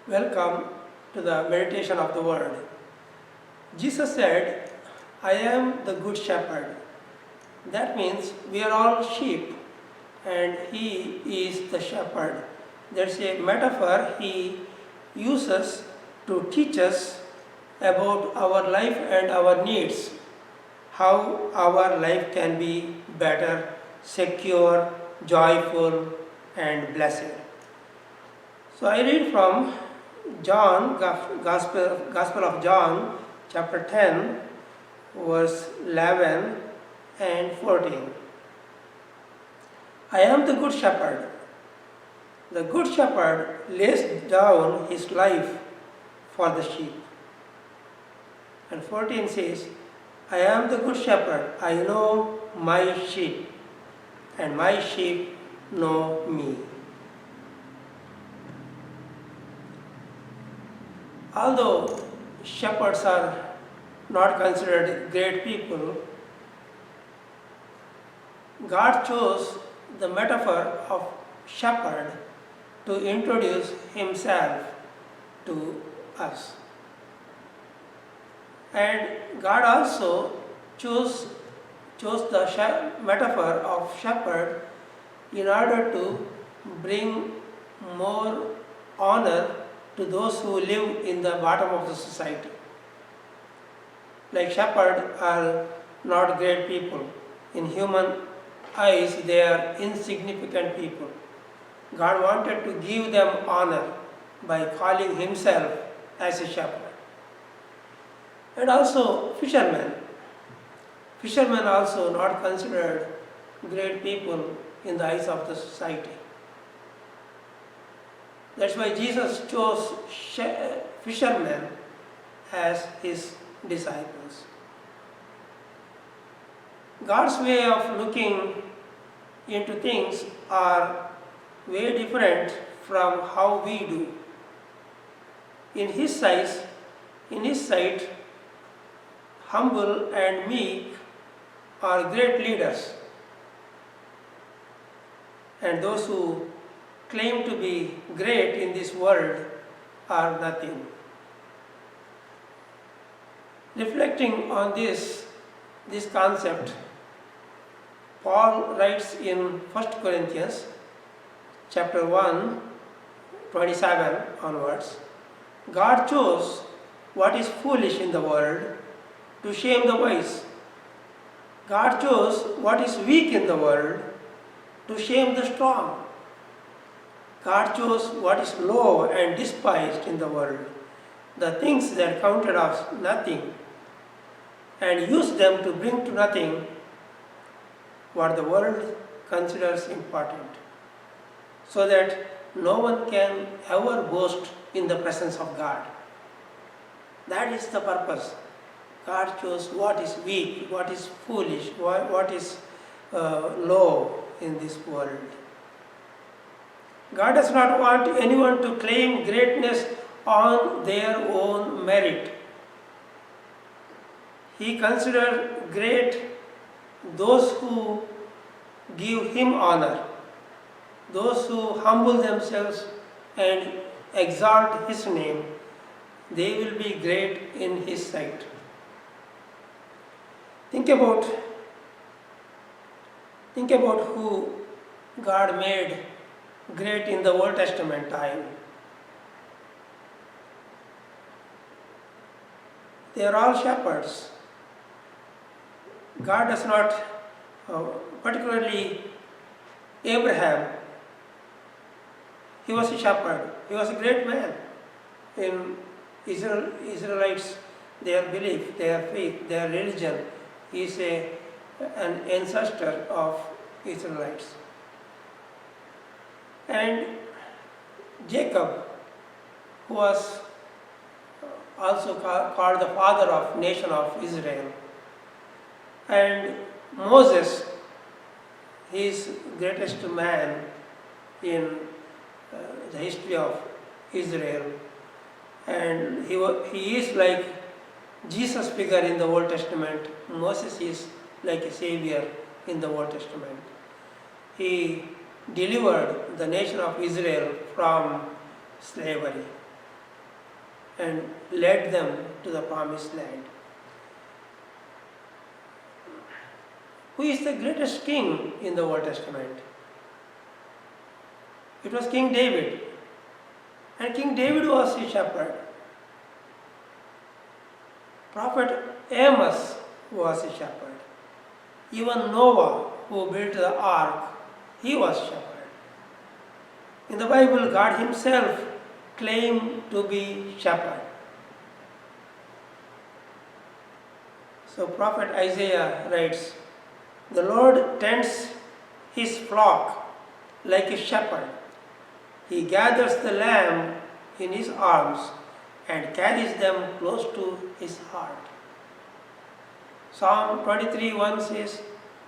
Welcome to the meditation of the word. Jesus said, I am the good shepherd. That means we are all sheep and he is the shepherd. There's a metaphor he uses to teach us about our life and our needs, how our life can be better, secure, joyful, and blessed. So I read from Gospel of John, chapter 10, verse 11 and 14. I am the good shepherd. The good shepherd lays down his life for the sheep. And 14 says, I am the good shepherd. I know my sheep, and my sheep know me. Although shepherds are not considered great people, God chose the metaphor of shepherd to introduce himself to us. And God also chose the metaphor of shepherd in order to bring more honor to those who live in the bottom of the society. Like shepherds are not great people. In human eyes, they are insignificant people. God wanted to give them honor by calling himself as a shepherd. And also fishermen. Fishermen also not considered great people in the eyes of the society. That's why Jesus chose fishermen as his disciples. God's way of looking into things are way different from how we do. In his sight, humble and meek are great leaders, and those who claim to be great in this world are nothing. Reflecting on this concept, Paul writes in 1 Corinthians chapter 1, 27 onwards, God chose what is foolish in the world to shame the wise. God chose what is weak in the world to shame the strong. God chose what is low and despised in the world, the things that counted as nothing, and used them to bring to nothing what the world considers important, so that no one can ever boast in the presence of God. That is the purpose. God chose what is weak, what is foolish, what is low in this world. God does not want anyone to claim greatness on their own merit. He considers great those who give him honor, those who humble themselves and exalt his name. They will be great in his sight. Think about who God made great in the Old Testament time. They are all shepherds. God does not, particularly Abraham, he was a shepherd. He was a great man in Israelites, their belief, their faith, their religion. He is an ancestor of Israelites. And Jacob, who was also called the father of nation of Israel. And Moses, he is greatest man in the history of Israel. And he is like Jesus figure in the Old Testament. Moses is like a savior in the Old Testament. He delivered the nation of Israel from slavery. and led them to the promised land. Who is the greatest king in the Old Testament? It was King David. And King David was a shepherd. Prophet Amos was a shepherd. Even Noah, who built the ark, he was shepherd. In the Bible, God himself claimed to be shepherd. So Prophet Isaiah writes, "The Lord tends his flock like a shepherd. He gathers the lamb in his arms and carries them close to his heart." Psalm 23:1 says,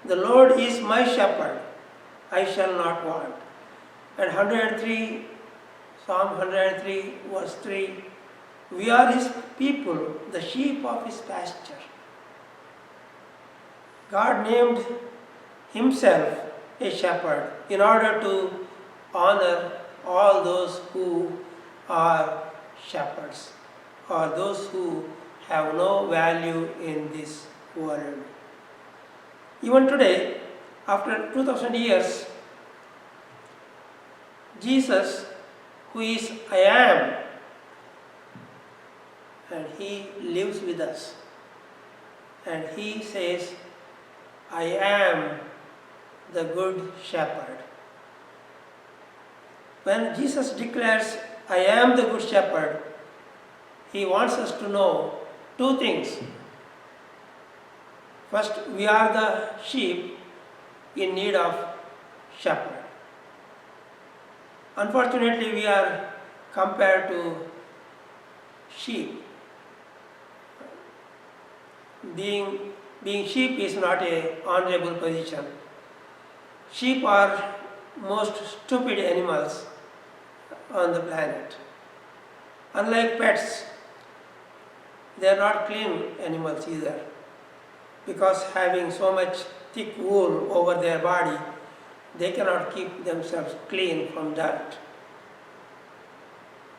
"The Lord is my shepherd, I shall not want." And Psalm 103 verse 3, "We are his people, the sheep of his pasture." God named himself a shepherd in order to honor all those who are shepherds, or those who have no value in this world. Even today, after 2000 years, Jesus, who is I am, and he lives with us, and he says, "I am the good shepherd." When Jesus declares, "I am the good shepherd," he wants us to know two things. First, we are the sheep in need of shepherd. Unfortunately, we are compared to sheep. Being sheep is not an honorable position. Sheep are most stupid animals on the planet. Unlike pets, they are not clean animals either, because having so much thick wool over their body, they cannot keep themselves clean from dirt.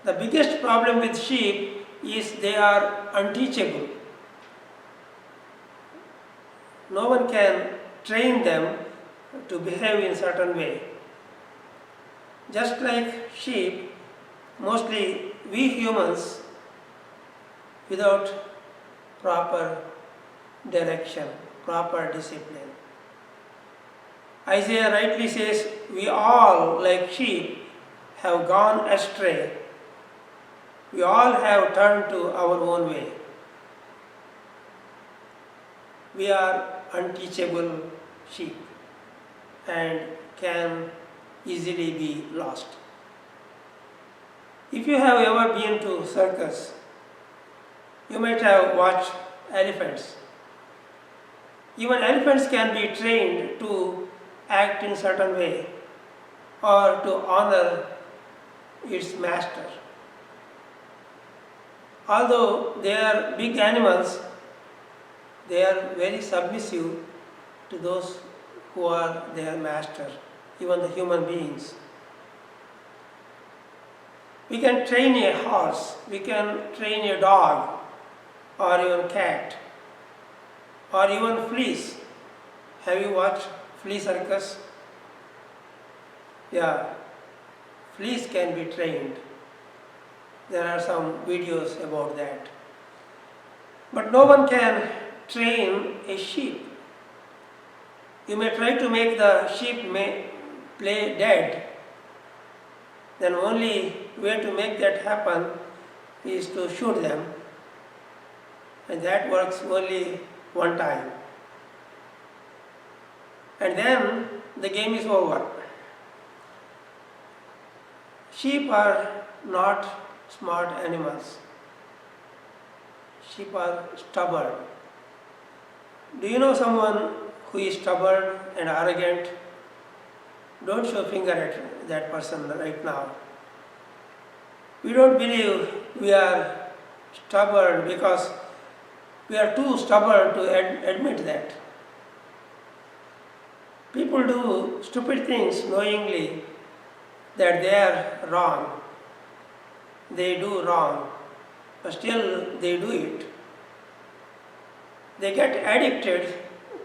The biggest problem with sheep is they are unteachable. No one can train them to behave in a certain way. Just like sheep, mostly we humans, without proper direction, proper discipline. Isaiah rightly says, "We all, like sheep, have gone astray. We all have turned to our own way." We are unteachable sheep and can easily be lost. If you have ever been to circus, you might have watched elephants. Even elephants can be trained to act in a certain way or to honor its master. Although they are big animals, they are very submissive to those who are their master, even the human beings. We can train a horse, we can train a dog, or even cat, or even fleas. Have you watched flea circus? Yeah, fleas can be trained. There are some videos about that. But no one can train a sheep. You may try to make the sheep play dead. Then only way to make that happen is to shoot them. And that works only one time. And then the game is over. Sheep are not smart animals. Sheep are stubborn. Do you know someone who is stubborn and arrogant? Don't show finger at that person right now. We don't believe we are stubborn because we are too stubborn to admit that. People do stupid things knowingly that they are wrong. They do wrong. but still they do it. They get addicted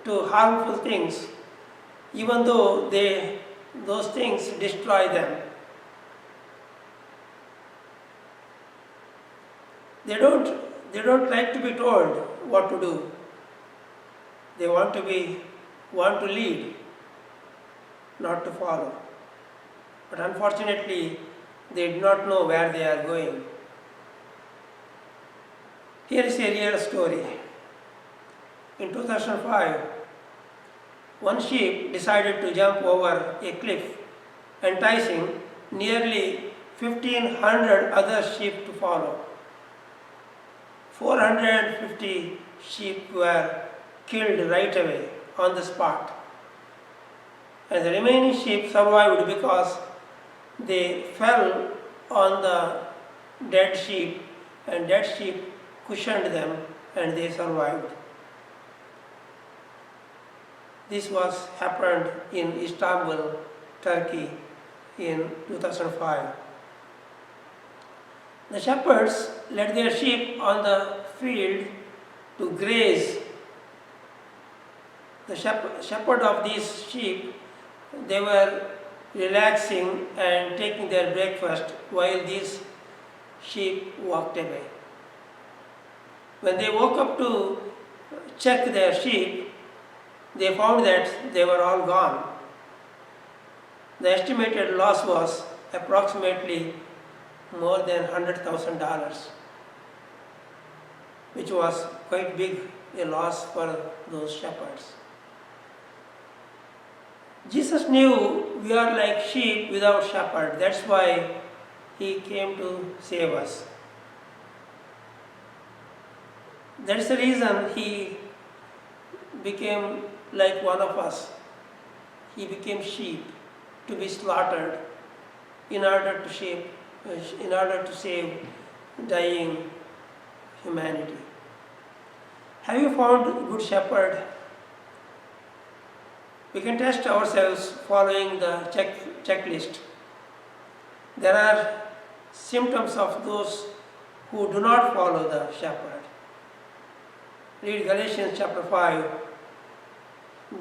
to harmful things, even though those things destroy them. They don't like to be told what to do. They want to lead, not to follow. But unfortunately, they do not know where they are going. Here is a real story. In 2005, one sheep decided to jump over a cliff, enticing nearly 1,500 other sheep to follow. 450 sheep were killed right away on the spot, and the remaining sheep survived because they fell on the dead sheep, and dead sheep cushioned them and they survived. This was happened in Istanbul, Turkey in 2005. The shepherds led their sheep on the field to graze. The shepherd of these sheep, they were relaxing and taking their breakfast while these sheep walked away. When they woke up to check their sheep, they found that they were all gone. The estimated loss was approximately more than $100,000, which was quite big a loss for those shepherds. Jesus knew we are like sheep without shepherd. That's why he came to save us. That's the reason he became like one of us. He became sheep to be slaughtered in order to save dying humanity. Have you found good shepherd? We can test ourselves following the checklist. There are symptoms of those who do not follow the shepherd. Read Galatians chapter 5.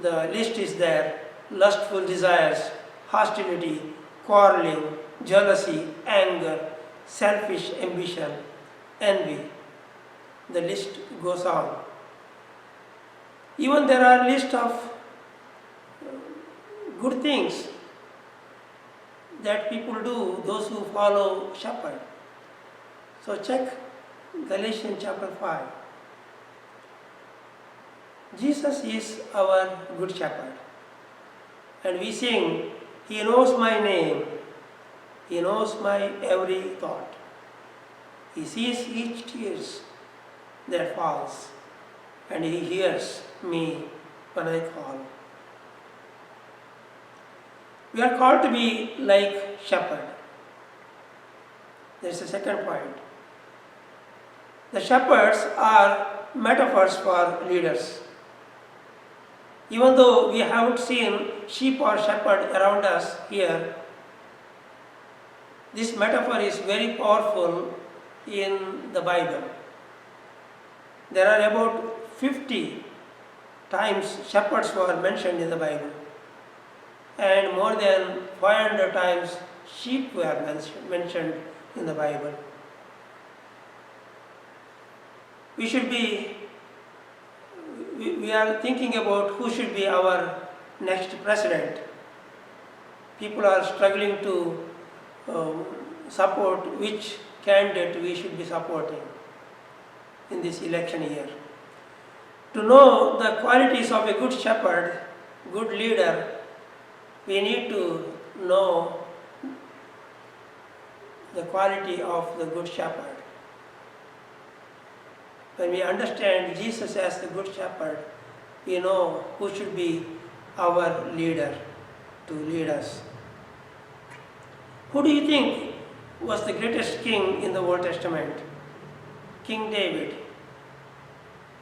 The list is there: lustful desires, hostility, quarreling, jealousy, anger, selfish ambition, envy. The list goes on. Even there are lists of good things that people do, those who follow shepherd. So check Galatians chapter 5. Jesus is our good shepherd. And we sing, He knows my name, He knows my every thought. He sees each tear that falls, and He hears me when I call. We are called to be like shepherd. There is a second point. The shepherds are metaphors for leaders. Even though we haven't seen sheep or shepherd around us here, this metaphor is very powerful in the Bible. There are about 50 times shepherds were mentioned in the Bible, and more than 500 times sheep were mentioned in the Bible. We are thinking about who should be our next president. People are struggling to support which candidate we should be supporting in this election year. To know the qualities of a good shepherd, good leader, we need to know the quality of the good shepherd. When we understand Jesus as the good shepherd, we know who should be our leader to lead us. Who do you think was the greatest king in the Old Testament? King David.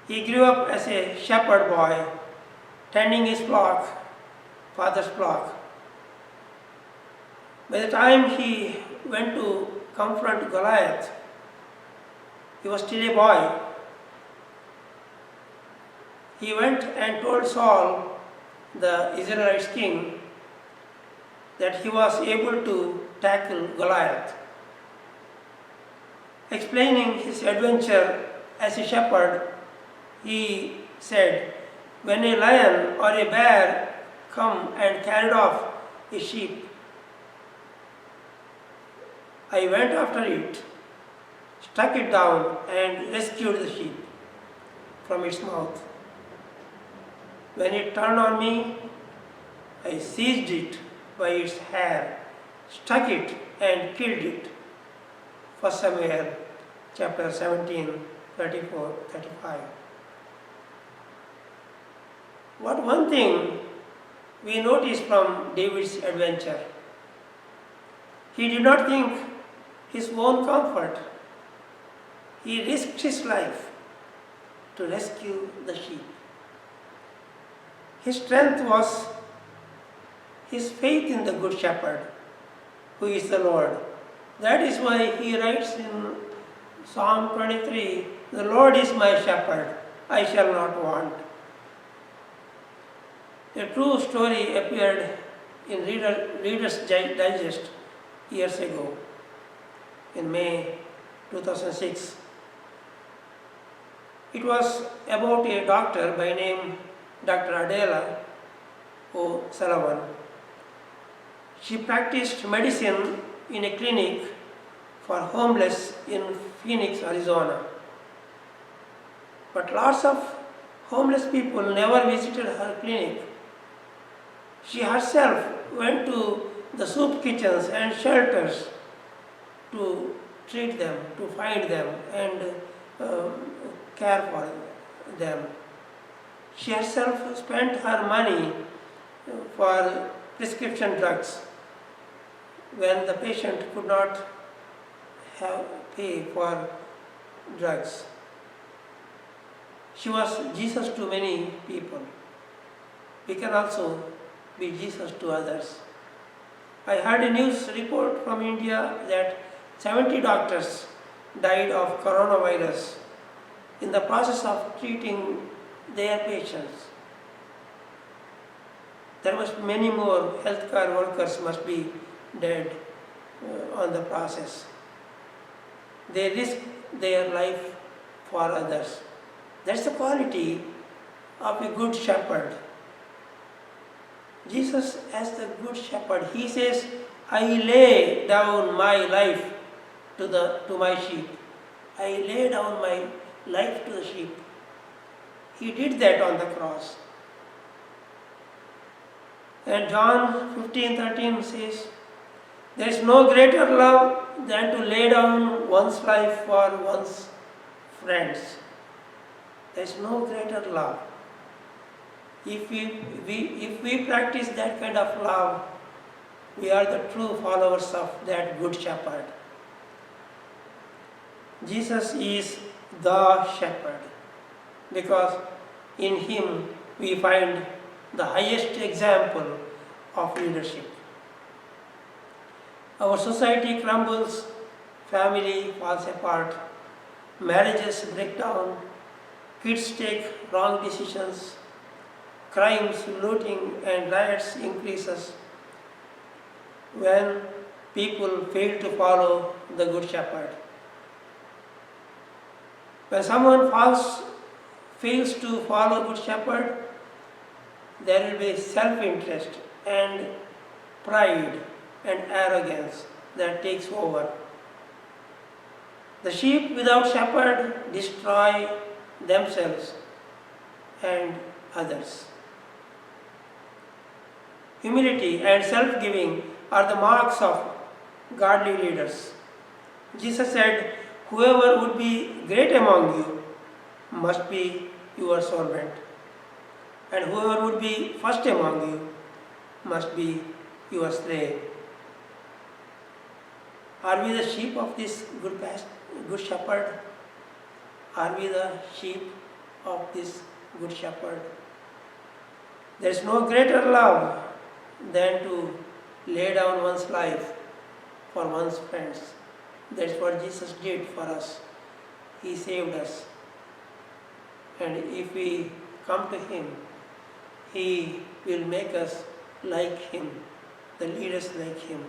He grew up as a shepherd boy, tending his flock, father's flock. By the time he went to confront Goliath, He was still a boy. He went and told Saul, the Israelite king, that he was able to tackle Goliath. Explaining his adventure as a shepherd, he said, "When a lion or a bear come and carried off a sheep, I went after it, struck it down and rescued the sheep from its mouth. When it turned on me, I seized it by its hair, struck it and killed it." 1 Samuel chapter 17, 34, 35. What one thing we notice from David's adventure? He did not think his own comfort. He risked his life to rescue the sheep. His strength was his faith in the Good Shepherd, who is the Lord. That is why he writes in Psalm 23, "The Lord is my shepherd, I shall not want." A true story appeared in Reader's Digest years ago, in May 2006. It was about a doctor by name Dr. Adela O'Sullivan. She practiced medicine in a clinic for homeless in Phoenix, Arizona. But lots of homeless people never visited her clinic. She herself went to the soup kitchens and shelters to treat them, to find them and care for them. She herself spent her money for prescription drugs when the patient could not pay for drugs. She was Jesus to many people. We can also be Jesus to others. I heard a news report from India that 70 doctors died of coronavirus in the process of treating their patients. There must be many more healthcare workers must be dead on the process. They risk their life for others. That's the quality of a good shepherd. Jesus, as the good shepherd, he says, "I lay down my life to my sheep." I lay down my life to the sheep. He did that on the cross. And John 15:13 says, "There is no greater love than to lay down one's life for one's friends." There is no greater love. If we practice that kind of love, we are the true followers of that good shepherd. Jesus is the shepherd because in him we find the highest example of leadership. Our society crumbles, family falls apart, marriages break down, kids take wrong decisions, crimes, looting and riots increases when people fail to follow the Good Shepherd. When someone fails to follow Good Shepherd, there will be self-interest and pride and arrogance that takes over. The sheep without shepherd destroy themselves and others. Humility and self-giving are the marks of godly leaders. Jesus said, "Whoever would be great among you must be your servant, and whoever would be first among you must be your slave." Are we the sheep of this good shepherd? Are we the sheep of this good shepherd? There is no greater love than to lay down one's life for one's friends. That's what Jesus did for us. He saved us. And if we come to Him, He will make us like Him, the leaders like Him.